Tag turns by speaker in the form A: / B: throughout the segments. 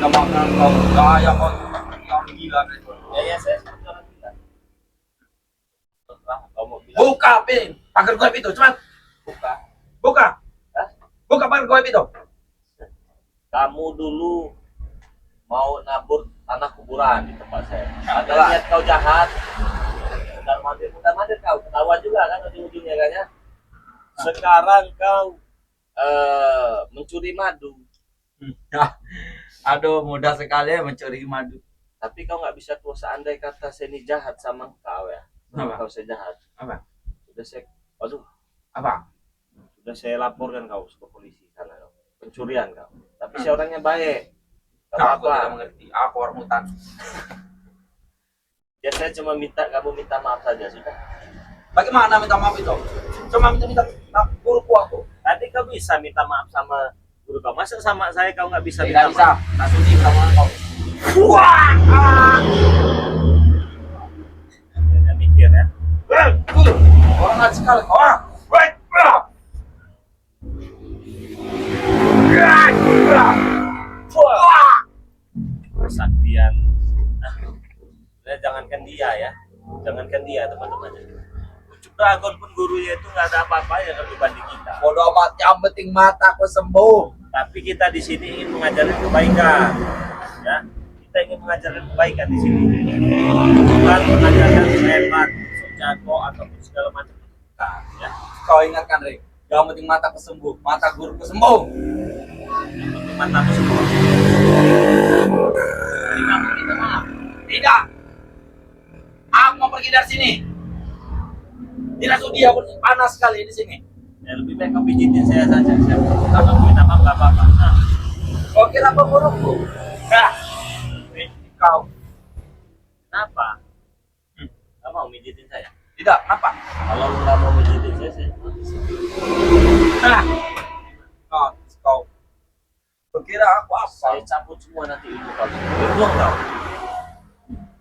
A: minta maaf dengan kau. Gaya kau yang gila gitu.
B: Ya saya seperti orang gila. Terserah kau mau bilang.
A: Buka pin pagar goib itu, cepat.
B: Buka.
A: Buka.
B: Hah?
A: Buka pagar goib itu.
B: Kamu dulu mau nabur tanah kuburan di tempat saya. Ada
A: Adalah.
B: lihat kau jahat. Mundar mandir kau. Ketahuan juga kan ujung-ujungnya kan ya. Sekarang kau mencuri madu.
A: Aduh, mudah sekali ya mencuri madu.
B: Tapi kau nggak bisa tuh seandai kata saya ini jahat sama kau ya.
A: Apa?
B: Kau saya jahat.
A: Apa?
B: Sudah saya, waduh,
A: Apa?
B: sudah saya laporkan kau ke polisi sana kau. Pencurian kau. Tapi saya orangnya baik. Gak
A: Aku tidak
B: apa-apa.
A: mengerti. Aku orang hutan.
B: Ya saya cuma minta kamu minta maaf saja sudah.
A: Bagaimana minta maaf itu? Cuma minta maaf guruku aku.
B: Tadi kau bisa minta maaf sama guru kau. Masa sama saya kau nggak bisa
A: Tidak
B: minta
A: bisa.
B: maaf?
A: Tak sudi sama kau. Wah! Ah!
B: Ya, mikir ya.
A: Orang ngaji sekali. Orang. Wait.
B: Kesaktian. Nah, jangankan dia ya. Jangankan dia teman-teman. Ucup Dragon pun gurunya itu nggak ada apa-apanya kalau dibanding kita.
A: Bodoh amat, yang penting mataku sembuh.
B: Tapi kita di sini ingin mengajarkan kebaikan. Ya, kita ingin mengajarkan kebaikan di sini. Bukan mengajarkan hebat, jago ataupun segala macam. Bukan, ya.
A: Kau ingatkan, Rik. Yang penting mataku sembuh, mata guruku sembuh.
B: Yang penting matamu semua.
A: Jadi kamu minta maaf. Tidak. Aku mau pergi dari sini. Tidak sudi, aku panas sekali di sini.
B: Ya, lebih baik kau pijitin saya saja. Saya kalau minta maaf nggak apa-apa. Nah,
A: Kau kira apa guruku? Nah, kau.
B: kenapa? Nggak mau mijitin saya?
A: Tidak, kenapa?
B: Kalau nggak mau mijitin saya
A: Nah, kau. Kau kira aku apa?
B: saya cabut semua nanti ilmu kau. Buang kau.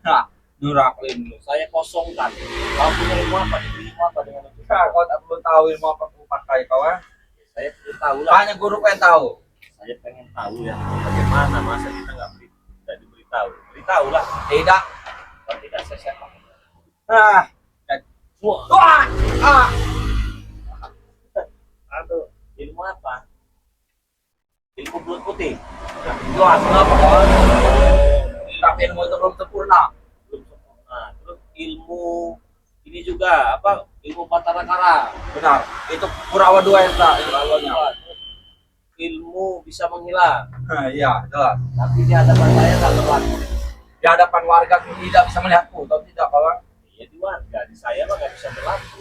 A: Nah, nurak ilmu.
B: Saya kosongkan. Kau punya ilmu apa? Ilmu apa dengan itu?
A: Nah, kau tak perlu tahu ilmu apa aku pakai kau, eh?
B: Saya perlu tahu lah.
A: Hanya guruku yang tahu.
B: Saya pengen tahu ya bagaimana masa kita tidak diberitahu. Beritahu lah.
A: Tidak.
B: Kalau tidak saya siapa?
A: Nah,
B: Wah,
A: wah, ah.
B: aduh, ilmu apa? Ilmu belut putih.
A: Jelas kenapa kau? Tapi ilmu itu belum sempurna.
B: Belum sempurna. Terus ilmu ini juga apa? Ilmu Batara Kara.
A: Benar. Itu Kurawa 2 yang tak awalnya.
B: Ilmu bisa menghilang.
A: Iya, jelas.
B: Tapi di hadapan saya tak berlaku.
A: Di hadapan warga tidak bisa melihatku, atau tidak kawan?
B: Iya di warga, di saya mah nggak bisa berlaku.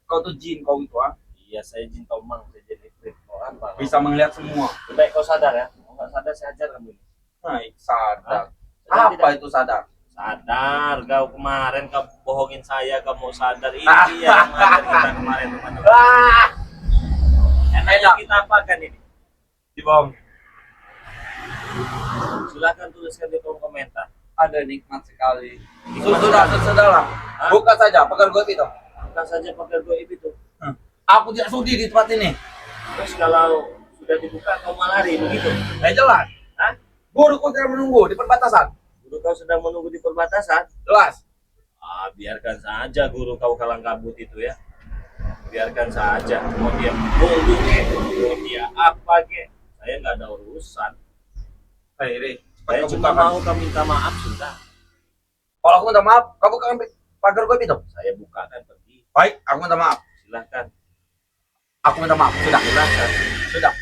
A: Kau tuh jin kau itu, ah.
B: Iya saya jin tomang, saya jin ifrit. Kau apa?
A: Bisa melihat semua.
B: Lebih baik kau sadar ya. Kalau nggak sadar saya ajar kamu ini.
A: Nah, sadar.
B: Sadar
A: Apa
B: tidak?
A: itu sadar?
B: Sadar, kau kemarin kau bohongin saya, kamu sadar ini yang mengajar kita kemarin teman-teman.
A: Ah,
B: Enaknya kita apakan ini?
A: dibohong.
B: Silahkan tuliskan di kolom komentar.
A: Ada nikmat sekali.
B: Nikmat
A: Sudahlah.
B: Hah?
A: Buka saja pagar goib itu.
B: Bukan saja pakai goib itu.
A: Aku tidak sudi di tempat ini.
B: Terus kalau sudah dibuka kau malari begitu.
A: Jelas.
B: Hah?
A: Guruku tidak menunggu di perbatasan.
B: Guru kau sedang menunggu di perbatasan.
A: Jelas.
B: Ah, biarkan saja guru kau kalang kabut itu ya. Biarkan saja. Mau dia nunggu ke, mau dia apa ke. Saya nggak ada urusan.
A: Hei,
B: Saya cuma mau kau minta maaf sudah.
A: kalau aku minta maaf, kamu buka pagar goib itu.
B: Saya bukakan pergi.
A: Baik, aku minta maaf.
B: Silahkan.
A: Aku minta maaf. Sudah.
B: Silahkan.
A: Sudah.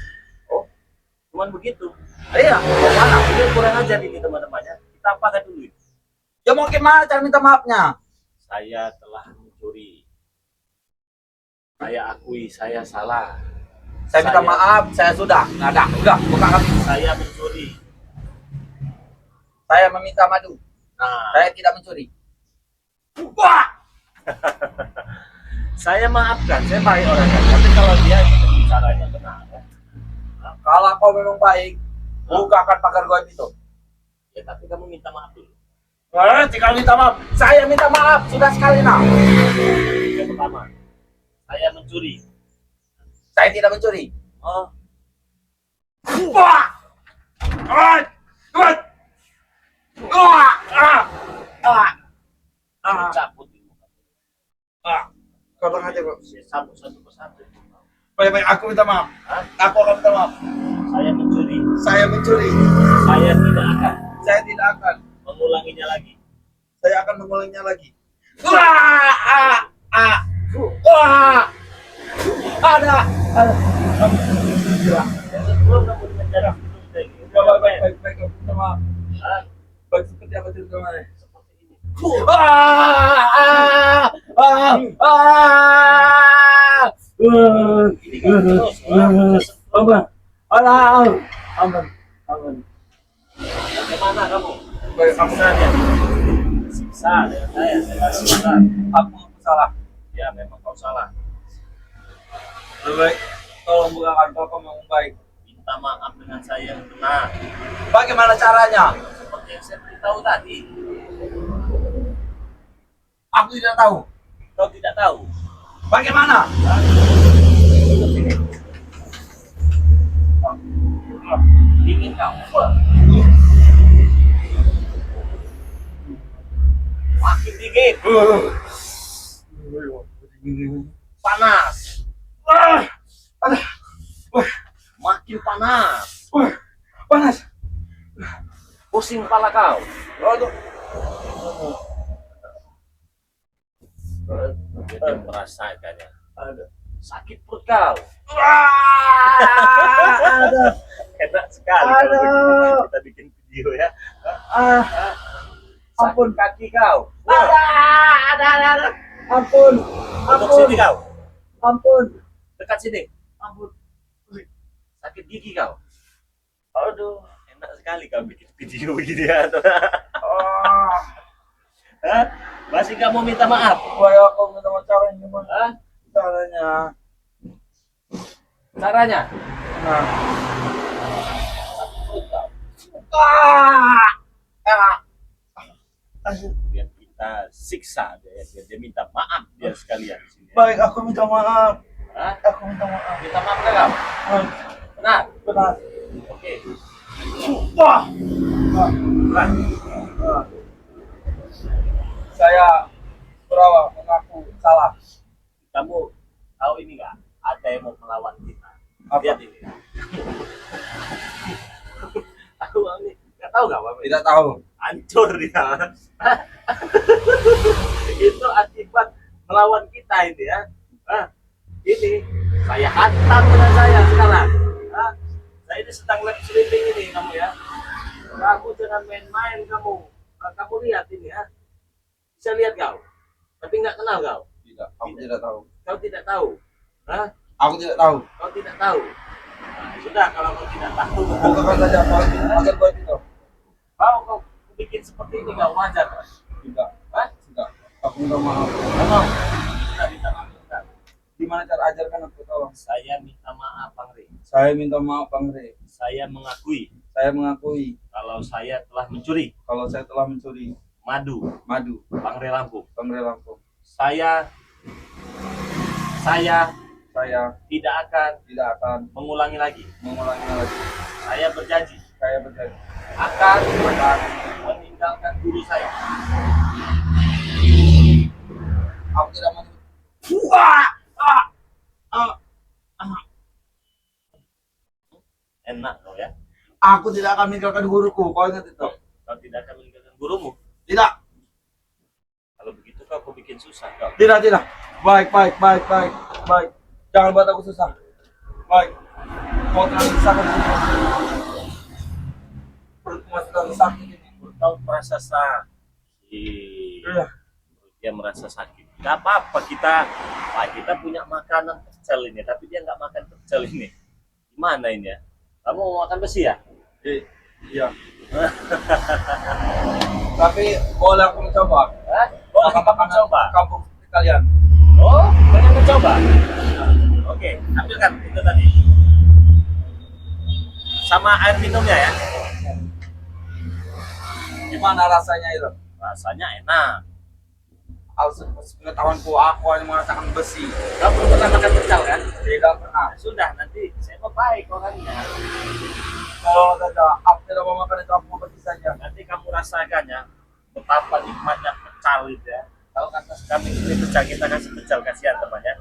B: Oh, cuman begitu.
A: Iya, mau mana?
B: Ini kurang ajar ini teman-temannya. Kita apakan dulu ini?
A: Ya mau gimana cara minta maafnya?
B: Saya telah mencuri. Saya akui saya salah.
A: Saya minta maaf, saya sudah. Nggak ada. Udah, buka kami.
B: Saya mencuri.
A: Saya meminta madu.
B: Nah,
A: Saya tidak mencuri. Wah!
B: saya maafkan. Saya baik orangnya. Tapi kalau dia caranya benar, ya.
A: Kalau kau memang baik, bukakan pagar goib itu.
B: Ya, tapi kamu minta maaf dulu.
A: Tinggal minta maaf. Saya minta maaf sudah sekali nah.
B: Yang pertama, saya mencuri.
A: Saya tidak mencuri.
B: Oh,
A: Wah! bro.
B: Saya sambut satu persatu.
A: Baik, aku minta maaf.
B: Hah?
A: Aku akan minta maaf.
B: Saya mencuri.
A: Saya mencuri.
B: Saya tidak akan
A: Saya tidak akan.
B: mengulanginya lagi.
A: Saya akan mengulanginya lagi. Wah! Wah! Ada.
B: Sebelum kamu di penjara,
A: Baik. Aku minta maaf.
B: Hah?
A: Baik, seperti apa cerita kemarin?
B: Seperti ini. Ini kan terus,
A: Ampun. Ampun.
B: bagaimana kamu?
A: Baik, aku
B: Siksanya. Siksa dengan saya siksa.
A: aku salah.
B: Ya, memang kau salah.
A: Lebih baik tolong bukakan kalau kamu yang baik.
B: Minta maaf dengan saya yang benar.
A: Bagaimana caranya?
B: Seperti yang saya beritahu tadi.
A: Aku tidak tahu.
B: Kau tidak tahu.
A: Bagaimana?
B: Dingin kau. Makin dingin. Panas. Makin panas.
A: Panas.
B: Pusing kepala kau.
A: Aduh.
B: Kita merasakannya.
A: Aduh.
B: Sakit perut kau.
A: Aduh.
B: Enak sekali kalau
A: Aduh.
B: kita bikin video ya.
A: Ampun.
B: Sakit kaki kau.
A: Ada. Ampun.
B: Duduk sini kau.
A: Ampun.
B: Dekat sini.
A: Ampun.
B: Sakit gigi kau. Aduh, enak sekali kau bikin video begini ya. Hah? Masih nggak mau minta maaf?
A: Wah, aku minta maaf caranya gimana?
B: Hah?
A: Caranya.
B: Caranya?
A: Nah.
B: Biar kita siksa dia, biar dia minta maaf dia sekalian di sini.
A: Baik, aku minta maaf.
B: Hah?
A: Aku minta maaf.
B: Minta maaf nggak kau? Benar?
A: Benar.
B: Oke.
A: Wah.
B: Benar.
A: Saya Surawa mengaku salah.
B: Kamu tahu ini nggak? Ada yang mau melawan kita.
A: Apa?
B: Lihat ini. Aku ini nggak tahu nggak apa?
A: Tidak tahu.
B: Hancur dia. Itu akibat melawan kita ini ya. Ini saya hantam dengan saya sekarang. Saya ini sedang lab sleeping ini kamu ya. Kamu jangan main-main kamu. Kamu lihat ini ya. Bisa lihat kau. Tapi nggak kenal kau.
A: Tidak, aku tidak tahu.
B: Kau tidak tahu.
A: Aku tidak tahu.
B: Kau tidak tahu. Sudah kalau kau tidak tahu.
A: Bukakan saja apa agar buat itu.
B: Kau bikin seperti ini kau wajar.
A: Tidak.
B: Hah?
A: Tidak. Aku minta maaf.
B: Mau? Kita minta maaf. Kita.
A: Gimana cara ajarkan aku tolong?
B: Saya minta maaf Bang Ri.
A: Saya minta maaf, Bang Re.
B: Saya mengakui
A: Saya mengakui
B: kalau saya telah mencuri
A: kalau saya telah mencuri
B: madu
A: madu
B: Bang Ri Lampung.
A: Bang Re Lampung.
B: Saya
A: Saya
B: tidak akan
A: tidak akan
B: mengulangi lagi.
A: mengulangi lagi.
B: Saya berjanji
A: Saya berjanji
B: akan meninggalkan guru saya.
A: aku tidak mau. Wah!
B: Enak kau ya.
A: Aku tidak akan meninggalkan guruku. Kau ingat itu?
B: Kau tidak akan meninggalkan gurumu.
A: Tidak.
B: Kalau begitu kau bikin susah kau.
A: Tidak. Baik. Jangan buat aku susah. Baik. Kau terlalu sakit. Perutku masih terlalu sakit ini.
B: Kau merasa sakit.
A: Iya.
B: Dia merasa sakit. Gak apa-apa kita punya makanan pecel ini, tapi dia nggak makan pecel ini. Gimana ini ya? Kamu mau makan besi ya?
A: Iya. Tapi boleh aku mencoba.
B: Hah? Boleh kita mencoba.
A: Kampung seperti kalian.
B: Oh, pengen mencoba? Oke, ambilkan itu tadi. Sama air minumnya ya.
A: Gimana rasanya itu?
B: Rasanya enak.
A: Pengetahuanku aku hanya merasakan besi.
B: Kamu pernah makan pecel kan?
A: Tidak pernah.
B: Sudah, nanti saya mau baik orangnya.
A: Kalau aku tidak mau makan itu, aku mau pergi saja.
B: Nanti kamu rasakan ya betapa nikmatnya pecel itu ya. Kalau kata kami ini pecel, kita kasih pecel, kasihan temannya.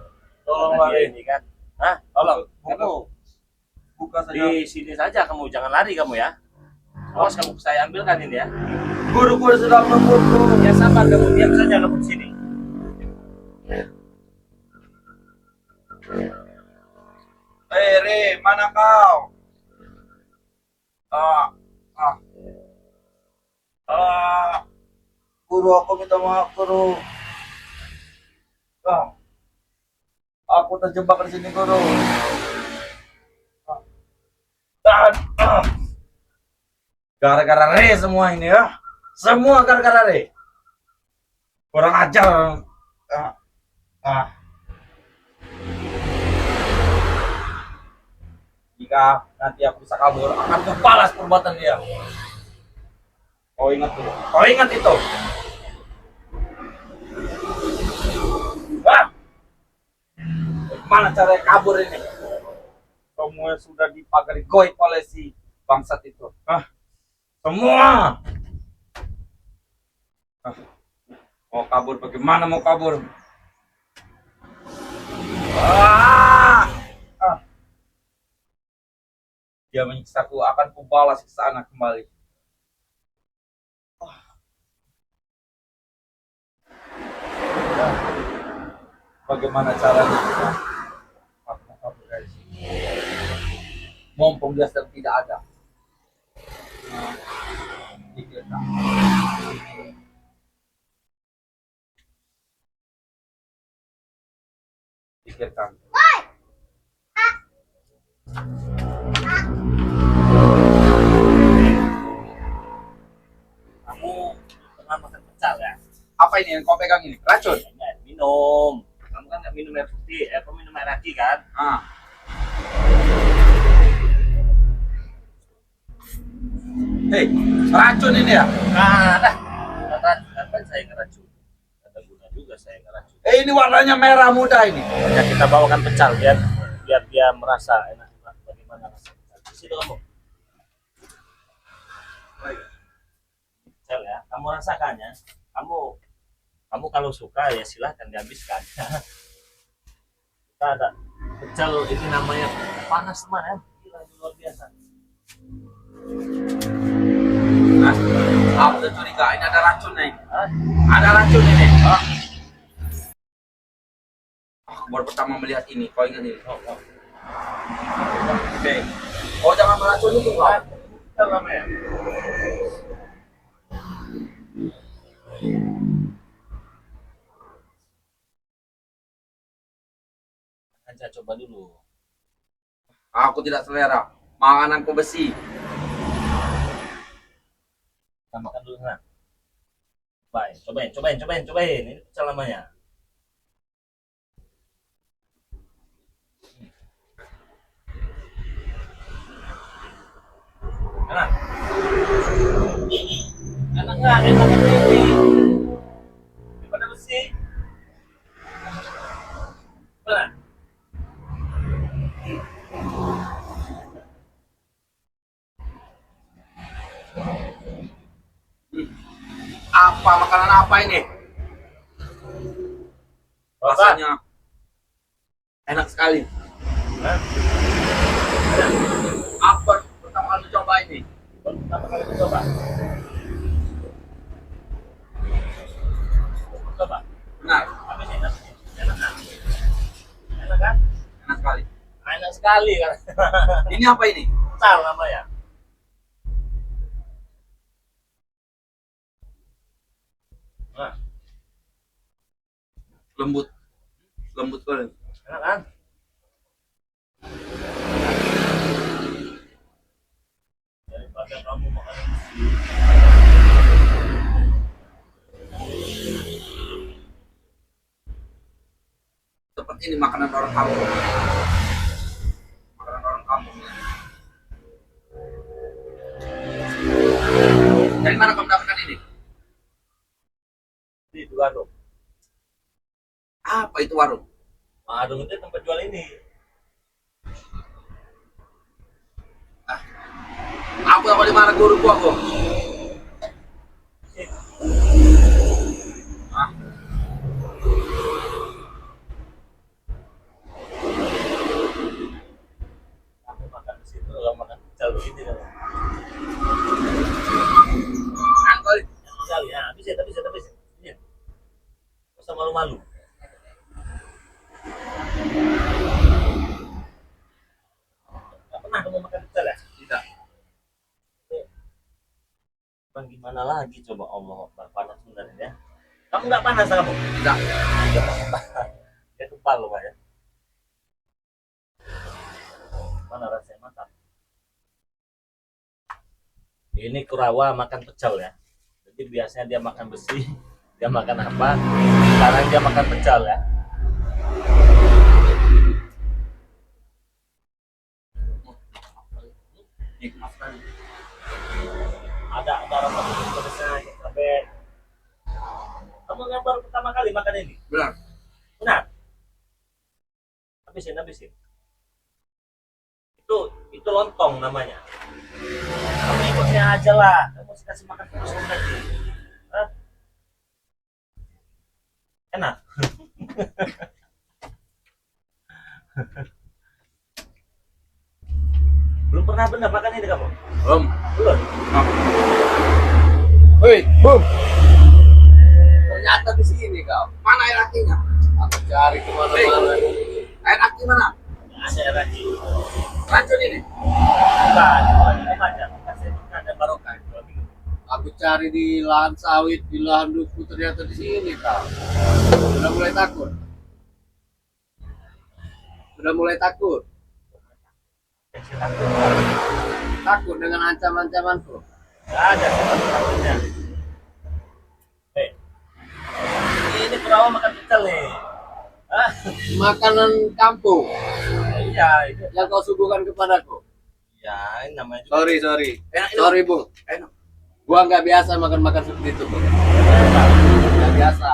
A: Tolong
B: Karena dia
A: lari.
B: ini kan. Hah? Tolong. Kamu
A: Buka saja.
B: di sini saja kamu, jangan lari kamu ya. Awas kamu, saya ambilkan ini ya.
A: Guru-guru sudah menunggu.
B: Ya sabar kamu, diam saja kamu di sini.
A: Re, mana kau? Ah, ah, guru, aku minta maaf, guru. Aku terjebak di sini, guru. Dan gara-gara Re semua ini ya. Semua gara-gara Re. Kurang ajar. Ah, ah. Jika nanti aku bisa kabur, akan kubalas perbuatan dia. Kau ingat itu? Kau ingat itu? Bagaimana cara kabur ini? Semua sudah dipagari goib oleh si bangsat itu. Semua. Mau kabur bagaimana mau kabur? Dia menyiksaku, akan kubalas ke sana kembali. Bagaimana caranya? Aku mau kabur dari sini. Mumpung dia sedang tidak ada. Pikirkan. Pikirkan.
B: Kamu pernah makan pecel ya?
A: Apa ini yang kau pegang ini? Racun?
B: Enggak, minum. Kamu kan nggak minum air putih, kamu minum air aki kan?
A: Hei, racun ini ya?
B: Nah, kata saya ngeracun. Ada guna juga saya ngeracun.
A: Ini warnanya merah muda ini.
B: Ya kita bawakan pecel biar dia merasa enak. Bagaimana rasanya? Di situ kamu. Pecel ya, kamu rasakannya. Kamu kalau suka ya silahkan dihabiskan. Kita ada pecel ini namanya panas teman ya. Gila, ini luar biasa.
A: Aku udah curiga, ini ada racun nih.
B: Hah?
A: Ada racun ini. Aku baru pertama melihat ini. Kau ingat ini? Oke. Kau jangan meracuni itu, kau.
B: Pecel namanya. Aja coba dulu.
A: Aku tidak selera. Makananku besi.
B: Kita makan dulu sana. Cobain. Ini pecel namanya. Enak. Enak nggak? Enak ini. Daripada besi. Benar.
A: Apa makanan apa ini? Rasanya enak sekali.
B: Hah?
A: Apa pertama kali coba ini?
B: Pertama kali coba. Coba.
A: Benar,
B: Apa sih? Enak kan? Enak kan?
A: enak sekali.
B: Enak sekali kan?
A: Ini apa ini?
B: Pecel namanya. Nah,
A: Lembut, lembut sekali.
B: enak kan? Daripada kamu makan
A: Seperti ini makanan orang kampung. Makanan orang kampung. Dari mana kamu mendapatkan ini?
B: di warung.
A: Apa itu warung?
B: Warung itu tempat jual ini.
A: Aku tahu di mana guruku aku.
B: ini kan.
A: Angkol.
B: Sekali ya, habis. Ini. Gak usah malu-malu. Gak pernah kamu makan pecel ya?
A: Tidak.
B: Bang gimana lagi coba Allah Akbar, panas bener ya. Kamu nggak panas kamu?
A: Tidak.
B: Ya kepal loh Pak ya. Mana rasanya mantap. Ini Kurawa makan pecel ya. Jadi biasanya dia makan besi, dia makan apa? Sekarang dia makan pecel ya.
A: Nikmat sekali.
B: Ada rasa pedesnya sampai. Kamu yang baru pertama kali makan ini?
A: Benar.
B: Benar. Habisin. Itu lontong namanya. Kamu ikutnya aja lah. Kamu mesti kasih makan terus lagi. Hah? Enak. Belum pernah benar makan ini kamu?
A: Belum.
B: Belum.
A: Hei, Bum. Ternyata di sini kau. Mana air akinya? Aku cari kemana-mana. Air aki mana?
B: Ada lagi.
A: Racun ini.
B: Bukan, ini macam kasih ada barokah.
A: Aku cari di lahan sawit, di lahan duku, ternyata di sini kau. Sudah mulai takut. Takut dengan ancaman-ancamanku.
B: Gak ada takutnya. Hei, ini Kurawa makan pecel nih. Hah?
A: Makanan kampung
B: Iya, itu.
A: yang kau suguhkan kepadaku.
B: Ya, ini namanya juga.
A: Sorry.
B: Enak,
A: Sorry, Bung.
B: Enak.
A: Gua nggak biasa makan seperti itu, Bung. Nggak biasa.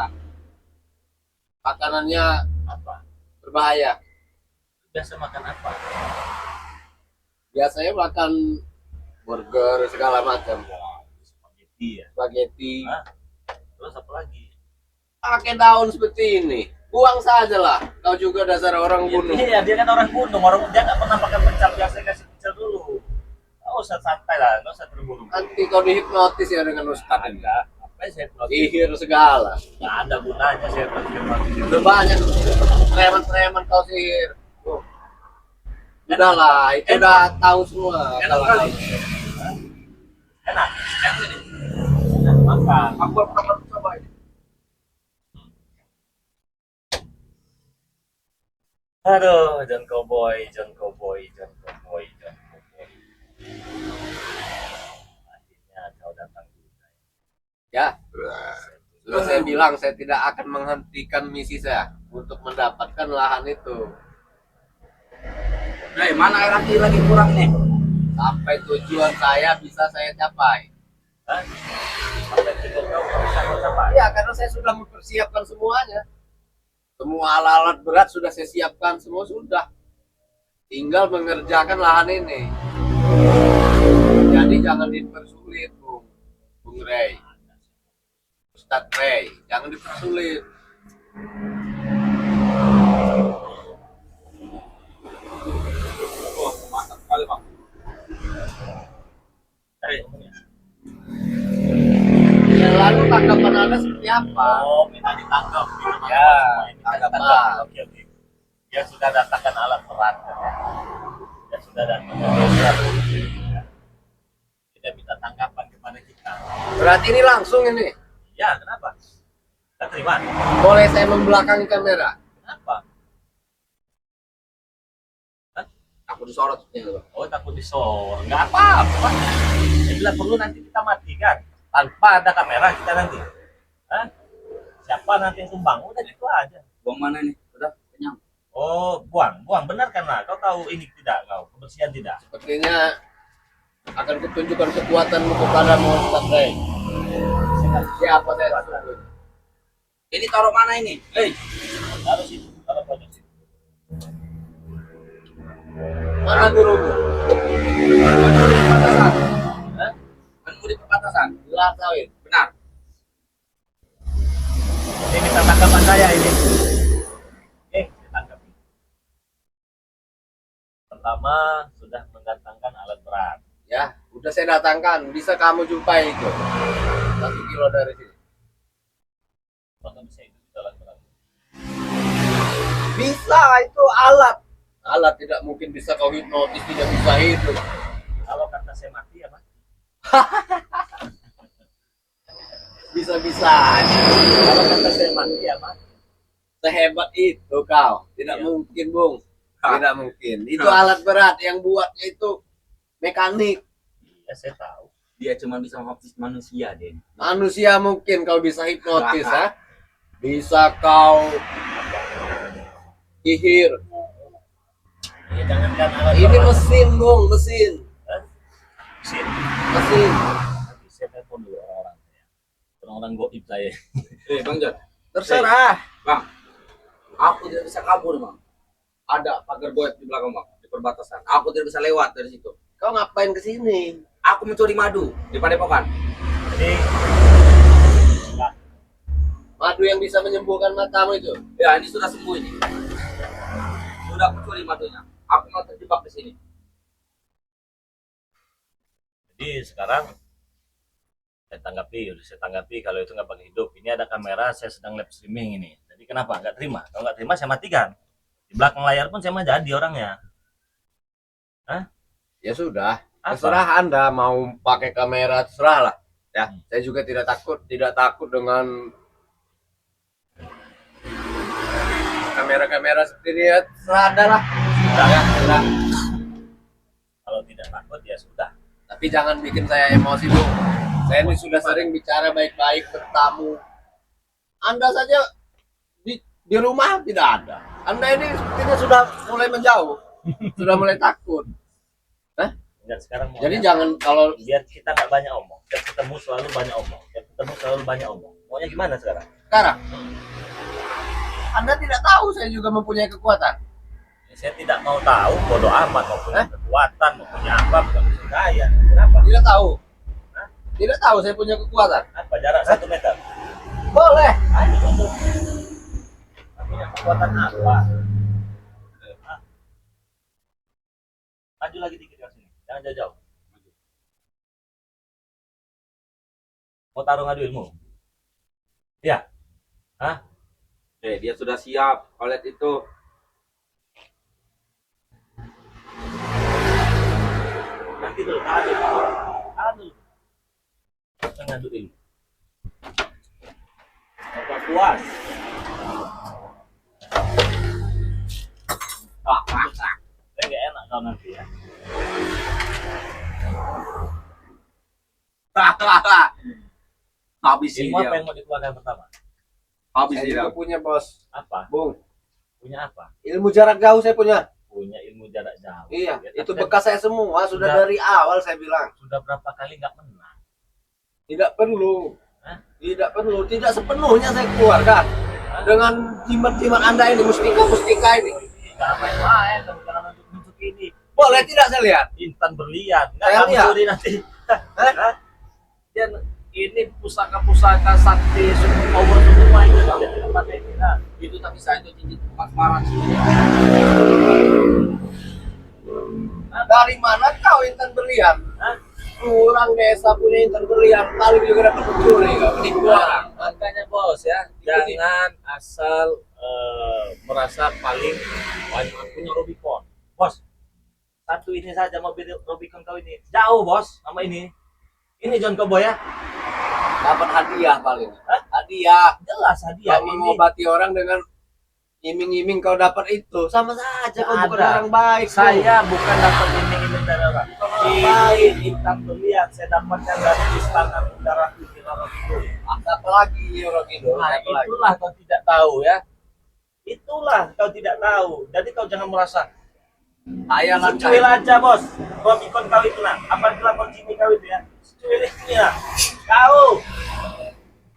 A: Makanannya
B: Apa?
A: berbahaya.
B: Biasa makan apa?
A: Biasanya makan burger segala macam,
B: Spaghetti ya.
A: spaghetti.
B: Hah? Terus apa lagi?
A: Pakai daun seperti ini. Buang saja lah. Kau juga dasar orang gunung.
B: Iya, dia kan orang gunung. Orang dia nggak pernah makan pecel. Biasanya kasih pecel dulu. Nggak usah santai lah, nggak usah terburu-buru.
A: Nanti kau dihipnotis ya dengan ustadz.
B: Enggak. Apa yang saya hipnotis?
A: Sihir segala.
B: Nggak ada gunanya saya hipnotis.
A: Udah banyak preman-preman kau sihir. Oh. Udah lah, itu udah tahu semua.
B: Enak
A: Kalau
B: kali.
A: kau-
B: Enak. Enak ini. Enak, makan.
A: Aku pernah coba ini.
B: Aduh, John Cowboy. Akhirnya kau datang juga.
A: Ya, sudah saya bilang saya tidak akan menghentikan misi saya untuk mendapatkan lahan itu. Mana air aki lagi kurang nih? Sampai tujuan saya bisa saya capai.
B: Hah? Sampai tidur kau bisa kau capai.
A: Iya, karena saya sudah mempersiapkan semuanya. Semua alat-alat berat sudah saya siapkan, semua sudah. Tinggal mengerjakan lahan ini. Jadi jangan dipersulit, Bung Ray. Ustadz Ray, jangan dipersulit. Oh, mantap sekali, Pak. Ya, lalu tanggapan Anda seperti apa?
B: Oh, minta ditangkap.
A: Ya,
B: tangkap.
A: tanggapan.
B: Oke. Dia sudah datangkan alat berat. Dia sudah datangkan Dia minta tanggapan kepada kita.
A: Berarti ini langsung ini.
B: Ya, kenapa? Kita terima.
A: Boleh saya membelakangi kamera?
B: Kenapa?
A: Aku disorot.
B: Oh, takut disorot. Nggak apa-apa. Ya, bila perlu nanti kita matikan. Tanpa ada kamera kita nanti. Hah? Siapa nanti yang tumbang? Udah gitu aja.
A: Buang mana nih? Udah kenyang.
B: Oh, buang. Benar kan lah. Kau tahu ini tidak kau? Kebersihan tidak?
A: Sepertinya akan kutunjukkan kekuatanmu kepadamu, Ustaz Ray. Siapa saya sebut? Ini taruh mana ini? Hei,
B: Taruh situ. Taruh pojok situ.
A: mana gurumu? Mencuri perbatasan. Hah? Mencuri perbatasan. Gelar sawit. Benar.
B: Ini minta tanggapan saya ini. Ditangkap. Pertama sudah mendatangkan alat berat.
A: Udah saya datangkan, bisa kamu jumpai itu. 1 kilo dari sini.
B: Bahkan bisa itu jalan berapa?
A: Bisa, itu alat. Alat tidak mungkin bisa kau hipnotis, tidak bisa hidup.
B: Kalau kata saya mati ya mati.
A: Bisa-bisa.
B: Kalau kata saya mati ya mati.
A: Sehebat itu kau. Tidak
B: Iya.
A: mungkin, Bung. Tidak mungkin. Itu alat berat yang buatnya itu mekanik.
B: Ya saya tahu.
C: Dia cuma bisa menghipnotis manusia, Den.
A: Manusia mungkin kau bisa hipnotis, ha? Bisa kau sihir.
B: Ya jangankan alat
A: Ini
B: berat.
A: mesin, Bung, mesin.
B: Hah? Mesin.
A: Mesin.
B: Nanti saya telepon dulu orang-orang saya. Orang-orang goib saya.
C: Bang John.
A: Terserah.
C: Bang, aku tidak bisa kabur, Bang. Ada pagar goib di belakang, Bang, di perbatasan. Aku tidak bisa lewat dari situ.
A: Kau ngapain ke sini?
C: Aku mencuri madu di Padepokan.
B: Jadi
A: Madu yang bisa menyembuhkan matamu itu.
C: Ya, ini sudah sembuh ini. Sudah aku curi madunya. Aku mau terjebak di sini.
B: Jadi sekarang udah saya tanggapi kalau itu nggak pakai hidup. Ini ada kamera, saya sedang live streaming ini. Jadi kenapa nggak terima? Kalau nggak terima saya matikan. Di belakang layar pun saya mah jadi orangnya.
A: Ya sudah.
B: Apa?
A: Terserah Anda mau pakai kamera, terserah lah. Ya, saya juga tidak takut dengan kamera-kamera seperti ini. Ya, terserah Anda lah. Sudah ya, terserah.
B: Kalau tidak takut ya sudah.
A: Tapi jangan bikin saya emosi dulu. Saya ini sudah sering bicara baik-baik bertamu. Anda saja di rumah tidak ada. Anda ini sepertinya sudah mulai menjauh, sudah mulai takut.
B: Dan sekarang mau
A: Jadi jangan kalau
B: biar kita nggak banyak omong. Tiap ketemu selalu banyak omong. Tiap ketemu selalu banyak omong. Maunya gimana sekarang?
A: sekarang Anda tidak tahu saya juga mempunyai kekuatan.
B: Ya, saya tidak mau tahu, bodoh amat mau punya kekuatan, mau punya apa, bukan bisa kaya. Kenapa?
A: Tidak tahu. Tidak tahu saya punya kekuatan.
B: Apa jarak 1 meter?
A: Boleh.
B: Ayo untuk punya kekuatan apa? Hah? Maju lagi dikit ke sini, jangan jauh-jauh. Mau taruh ngadu ilmu? Ya? Hah?
C: Dia sudah siap. Kau lihat itu.
B: Nanti dulu, tahan dulu. Tahan dulu. Jangan ngadu ilmu. Apa puas? Saya nggak enak kau nanti ya.
C: Habis
B: Ilmu apa yang mau dikeluarkan pertama?
C: Habis
A: Saya
C: dia.
A: juga punya, Bos.
B: Apa?
A: Bung,
B: Punya apa?
A: ilmu jarak jauh saya punya.
B: Punya ilmu jarak jauh.
A: Iya,
B: Ya,
A: itu
B: tapi
A: bekas saya semua. Sudah
B: Sudah.
A: dari awal saya bilang.
B: sudah berapa kali nggak menang?
A: Tidak perlu.
B: Hah?
A: Tidak perlu. Tidak sepenuhnya saya keluarkan. Dengan jimat-jimat Anda ini, mustika-mustika ini.
B: Nggak main-main, kamu jangan untuk ini.
A: Boleh tidak saya lihat?
B: Intan berlian, nggak
A: Saya
B: kamu
A: lihat.
B: curi nanti.
A: Hah?
B: Dan ini pusaka-pusaka sakti super power semua itu tidak pakai ini. Nah,
C: Itu tapi saya itu cincin empat paras.
A: Dari mana kau intan berlian?
B: hah?
A: Orang desa punya intan berlian, paling juga dapat mencuri, kau menipu orang.
B: Makanya bos ya, jangan asal merasa paling banyak punya Rubicon. Bos, satu ini saja mobil Rubicon kau ini jauh bos sama ini. Ini John Cowboy ya,
A: Dapat hadiah paling.
B: Hah?
A: Hadiah.
B: jelas hadiah
A: Kau
B: ini.
A: mengobati orang dengan iming-iming kau dapat itu. Sama saja kau
B: Nggak
A: bukan
B: ada.
A: orang baik. Bro.
B: Saya bukan dapat iming-iming dari orang. Ini intan berlian saya dapatkan dari istana Bintara Bintara itu.
A: Apa lagi orang itu?
B: Nah,
A: Apa lagi?
B: itulah kau tidak tahu ya. Itulah kau tidak tahu. Jadi kau jangan merasa
A: Saya
B: secuil
A: lancar.
B: aja bos. Rubicon kau itu nah. Apalagi Lamborghini kau itu ya. Secuil ini lah. Kau.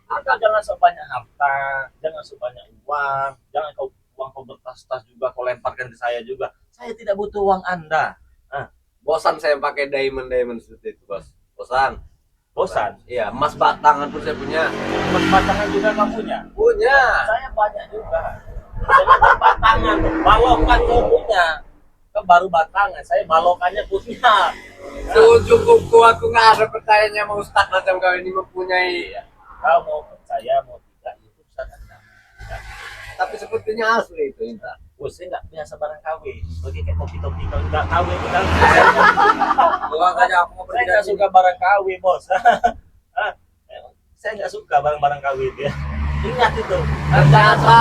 B: Kau jangan sebanyak harta, jangan sebanyak uang, jangan uang kau bertas-tas juga kau lemparkan ke saya juga. Saya tidak butuh uang Anda.
A: Bosan saya pakai diamond seperti itu, Bos. Bosan.
B: Bosan.
A: Iya, emas batangan pun saya punya.
B: Batangan juga kamu punya.
A: Punya.
B: Saya banyak juga. Jangan batangan, balokan kau punya. Kan baru batangan, saya balokannya punya.
A: Cukup aku nggak ada percayanya sama Ustadz macam kau ini mempunyai.
B: Iya. Kau mau percaya mau tidak itu urusan Anda. Ya.
A: Tapi sepertinya asli itu Intan.
B: Bos, saya nggak biasa barang KW. Bagi kayak topi-topi kalau nggak KW itu kan.
C: Doang aja aku mau
B: Saya
C: pergi dari
B: nggak
C: sini.
B: suka barang KW, bos. Hah? Saya nggak suka barang-barang KW itu ya. Ingat itu.
A: Ternyata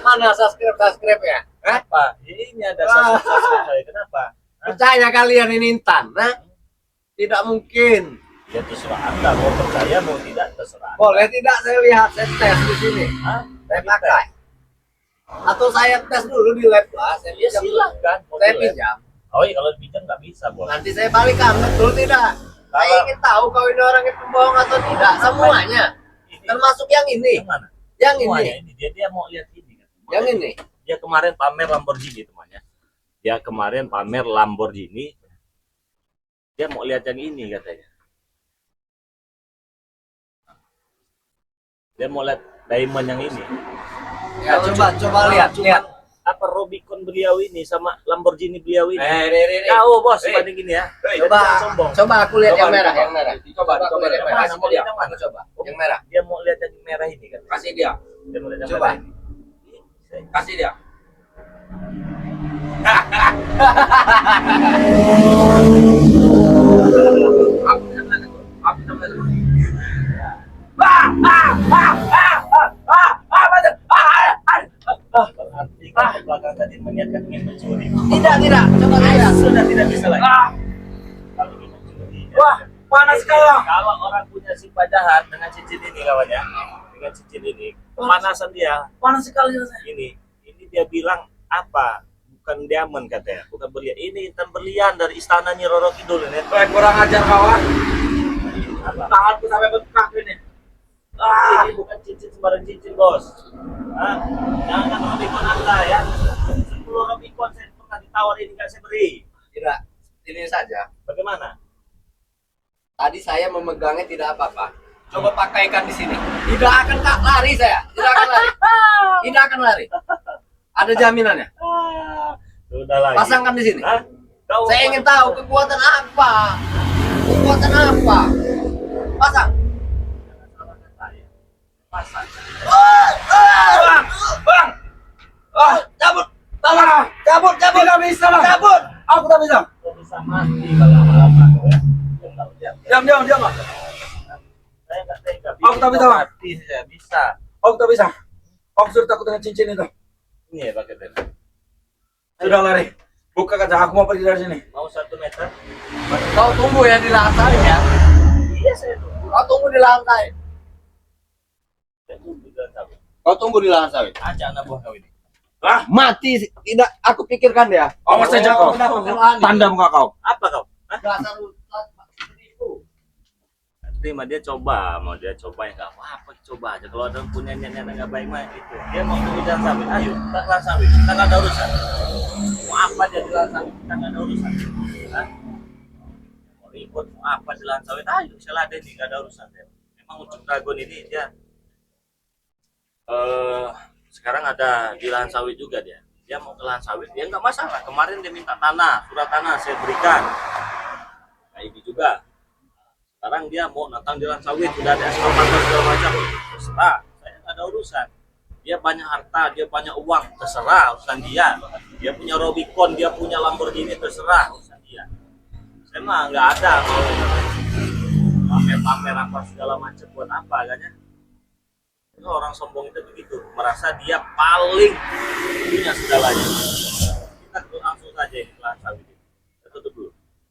A: mana subscribe ya?
B: Apa? Ini ada subscribe saya. Kenapa? Hah?
A: Percaya kalian ini Intan? Nah, tidak mungkin.
B: Ya terserah Anda mau percaya mau tidak terserah. Anda.
A: Boleh tidak saya lihat saya tes di sini?
B: Hah?
A: Saya pakai. Atau saya tes dulu di lab lah. Saya
B: Ya
A: pinjam dulu.
B: silahkan.
A: Saya pinjam.
B: Oh iya kalau pinjam nggak bisa, bos.
A: Nanti saya balikan, betul tidak? Saya ingin tahu kau ini orang yang pembohong atau tidak. Semuanya. Termasuk yang ini.
B: Yang mana?
A: Yang
B: Semuanya
A: ini.
B: dia mau lihat ini kan.
A: Yang ini.
B: Dia kemarin pamer Lamborghini temannya. Dia kemarin pamer Lamborghini. Dia mau lihat yang ini katanya. Dia mau lihat diamond yang ini.
A: Ya, coba lihat,
B: Cuman
A: lihat.
B: apa Rubicon beliau ini sama Lamborghini beliau ini.
C: Re.
B: Kau bos
C: Eh.
B: banding gini ya.
A: Coba,
B: Jangan sombong.
A: coba aku lihat
C: Coba,
A: yang merah,
C: coba.
A: yang merah.
C: Coba,
A: aku lihat
C: coba.
A: yang merah.
B: Mana mau lihat yang mana?
A: Aku coba, yang merah.
B: Dia mau lihat yang merah ini kan.
C: Kasih dia.
B: Dia mau lihat yang
A: Coba.
B: merah ini.
C: Kasih dia. Aku bisa melihat itu. Aku bisa melihat itu.
B: Berarti kau belakang tadi meniatkan ingin mencuri.
A: Tidak. Coba lihat.
B: Sudah tidak bisa lagi. Kalau ingin mencuri. ya.
C: Wah, panas sekali.
B: Kalau orang punya sifat jahat dengan cincin ini kawannya, dengan cincin ini, kepanasan dia.
C: Panas sekali rasanya.
B: Ini dia bilang apa? Bukan diamond katanya, bukan berlian. Ini intan berlian dari istana Nyi Roro Kidul ini.
C: Kurang ajar kawan.
B: Apa?
C: Tanganku sampai bengkak ini.
B: Ini bukan cincin sembarang cincin, bos. Hah? Jangan Rubicon Anda ya. 10 Rubicon saya pernah ditawar ini nggak saya beri.
A: Tidak. Ini saja.
B: Bagaimana?
A: Tadi saya memegangnya tidak apa-apa. Coba pakaikan di sini. Tidak akan lari saya. Tidak akan lari. Tidak akan lari. Ada jaminannya.
B: Sudah lagi.
A: Pasangkan di sini.
B: Hah? Kau
A: Saya ingin tahu kekuatan apa. Kekuatan apa? Pasang.
B: Pasang.
C: Bang.
A: Cabut. Tolong. Cabut.
C: Tidak bisa, Bang.
A: Cabut.
C: Aku tak bisa.
B: Kau bisa mati kalau lama-lama ya.
C: Diam, Bang.
B: Saya nggak tega.
C: Aku tak bisa, Bang.
B: Mati saya bisa.
C: Aku tak bisa. Aku sudah takut dengan cincin itu.
B: Ini ya pakai tadi.
C: Sudah lari. Buka kaca, aku mau pergi dari sini.
B: Mau 1 meter?
A: Kau tunggu ya di lantai ya.
B: Iya saya tunggu.
A: Kau tunggu di lantai.
B: Saya tunggu dan tahu.
A: Kau tunggu di lantai sawit.
B: Ajak anak buah kau ini.
C: Hah?
A: Mati tidak aku pikirkan ya.
C: Awas saja kau. Tanda muka kau.
B: Apa kau? Hah?
A: Dasar Ustaz itu.
B: Terima dia coba, mau dia coba ya nggak apa-apa, coba aja. Kalau ada punya niat nggak baik mah itu. Dia mau tunggu jalan sawit, ayo kita jalan sawit, kita nggak ada urusan. Mau apa dia di jalan sawit, kita nggak ada urusan. Hah? Mau ikut mau apa di jalan sawit, ayo silakan nih nggak ada urusan dia. Memang Ucuk Dragon ini dia sekarang ada di lahan sawit juga dia. Dia mau ke lahan sawit, dia nggak masalah. Kemarin dia minta tanah, surat tanah saya berikan. Nah ini juga. Sekarang dia mau datang jalan sawit, udah ada eskavator segala macam, terserah, saya nggak ada urusan. Dia banyak harta, dia banyak uang, terserah urusan dia. Dia punya Rubicon, dia punya Lamborghini, terserah urusan dia. Saya mah nggak ada mau pamer-pamer apa segala macam buat apa kan ya? Itu orang sombong itu begitu, merasa dia paling punya segalanya.